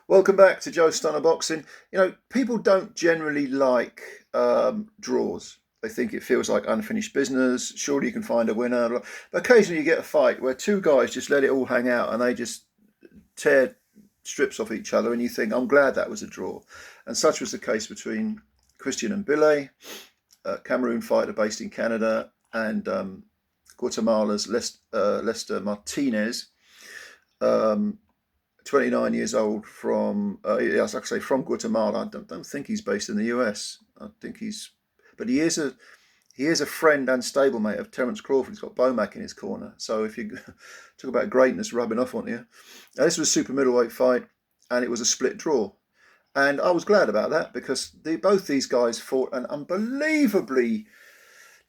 Welcome back to Joe Stunner Boxing. People don't generally like draws. They think it feels like unfinished business. Surely you can find a winner. But occasionally you get a fight where two guys just let it all hang out and they just tear strips off each other, and you think, I'm glad that was a draw. And such was the case between Christian MBILLI, a Cameroon fighter based in Canada, and Guatemala's Lester Martinez. 29 years old as I say, from Guatemala. I don't think he's based in the US. But he is a friend and stablemate of Terence Crawford. He's got Bomac in his corner. So if you talk about greatness rubbing off on you, now, this was a super middleweight fight, and it was a split draw. And I was glad about that because both these guys fought an unbelievably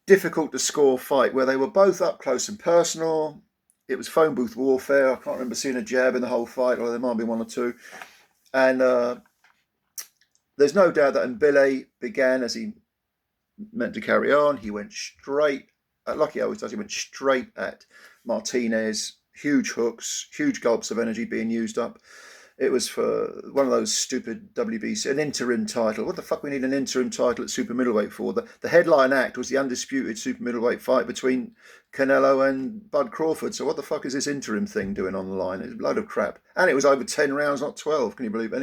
difficult to score fight where they were both up close and personal. It was phone booth warfare. I can't remember seeing a jab in the whole fight, or there might be one or two. And there's no doubt that MBILLI began as he meant to carry on. He went straight, like he always does, he went straight at Martinez. Huge hooks, huge gulps of energy being used up. It was for one of those stupid WBC, an interim title. What the fuck we need an interim title at super middleweight for? The headline act was the undisputed super middleweight fight between Canelo and Bud Crawford. So what the fuck is this interim thing doing on the line? It's a load of crap. And it was over 10 rounds, not 12. Can you believe it?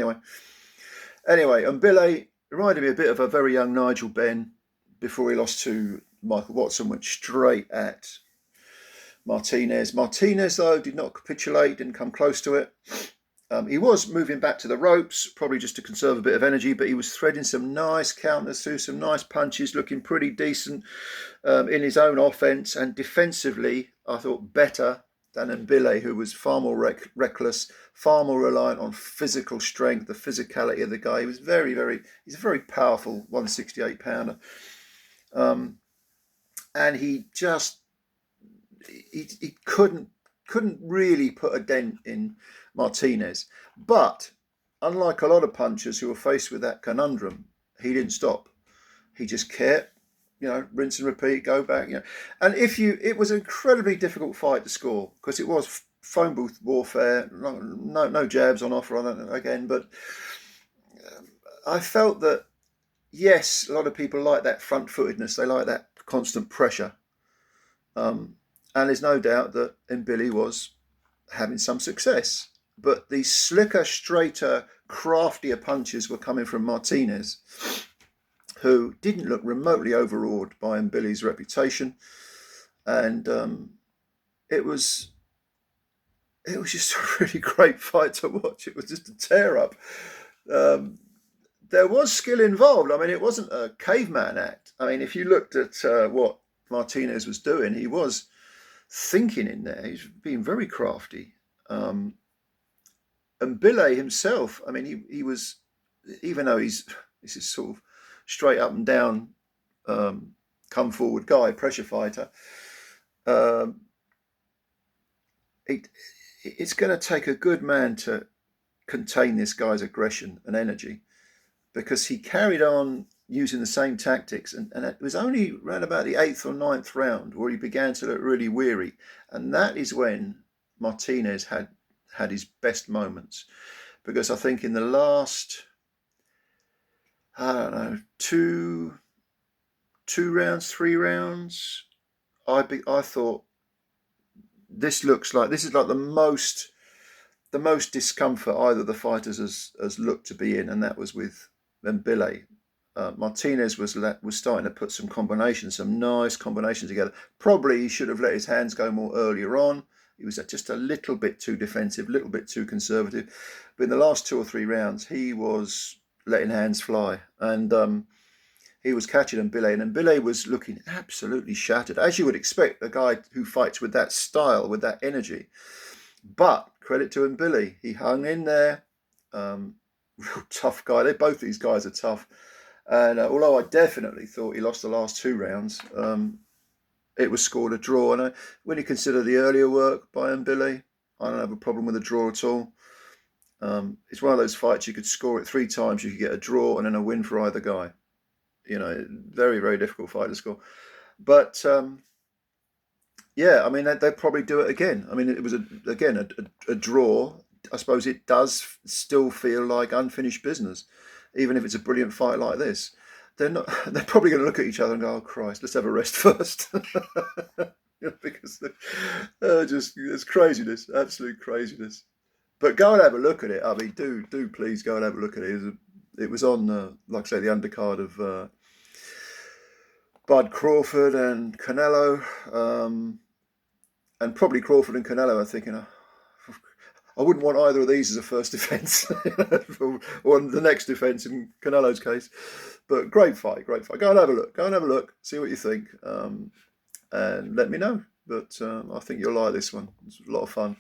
Anyway, MBILLI reminded me a bit of a very young Nigel Benn before he lost to Michael Watson, went straight at Martinez. Martinez, though, did not capitulate, didn't come close to it. He was moving back to the ropes, probably just to conserve a bit of energy, but he was threading some nice counters through some nice punches, looking pretty decent in his own offense, and defensively, I thought better than MBILLI, who was far more reckless, far more reliant on physical strength, the physicality of the guy. He was he's a very powerful 168 pounder. And he couldn't really put a dent in Martinez. But unlike a lot of punchers who were faced with that conundrum, he didn't stop. He just kept, rinse and repeat, go back, And it was an incredibly difficult fight to score because it was phone booth warfare, no jabs on offer on it again. But I felt that, yes, a lot of people like that front-footedness. They like that constant pressure. And there's no doubt that MBILLI was having some success. But the slicker, straighter, craftier punches were coming from Martinez, who didn't look remotely overawed by MBILLI's reputation. And it was just a really great fight to watch. It was just a tear-up. There was skill involved. I mean, it wasn't a caveman act. I mean, if you looked at what Martinez was doing, he was thinking in there. He's being very crafty. And MBILLI himself, I mean, he was, even though this is sort of straight up and down, come forward guy, pressure fighter, it's going to take a good man to contain this guy's aggression and energy, because he carried on using the same tactics, and it was only around about the 8th or 9th round where he began to look really weary, and that is when Martinez had his best moments, because I think in the last, I don't know, two rounds, 3 rounds, I thought this is like the most discomfort either of the fighters has looked to be in, and that was with MBILLI. Martinez was starting to put some nice combinations together. Probably he should have let his hands go more earlier on. He was just a little bit too defensive, a little bit too conservative. But in the last 2 or 3 rounds, he was letting hands fly. And he was catching MBILLI. And MBILLI was looking absolutely shattered, as you would expect a guy who fights with that style, with that energy. But credit to MBILLI. He hung in there. Real tough guy. Both these guys are tough. And although I definitely thought he lost the last 2 rounds, it was scored a draw. And when you consider the earlier work by MBILLI, I don't have a problem with a draw at all. It's one of those fights you could score it 3 times, you could get a draw and then a win for either guy. Very, very difficult fight to score. But yeah, I mean, they'd probably do it again. I mean, it was a draw. I suppose it does still feel like unfinished business, even if it's a brilliant fight like this. They're not. They're probably going to look at each other and go, "Oh Christ, let's have a rest first." Because just it's craziness, absolute craziness. But go and have a look at it. I mean, do please go and have a look at it. It was on, like I say, the undercard of Bud Crawford and Canelo, and probably Crawford and Canelo. I'm thinking, I wouldn't want either of these as a first defence, or the next defence in Canelo's case. But great fight, great fight. Go and have a look. Go and have a look. See what you think, and let me know. But I think you'll like this one. It's a lot of fun.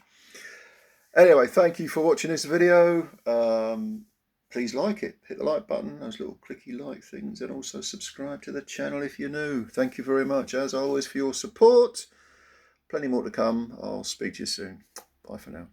Anyway, thank you for watching this video. Please like it. Hit the like button, those little clicky like things, and also subscribe to the channel if you're new. Thank you very much, as always, for your support. Plenty more to come. I'll speak to you soon. Bye for now.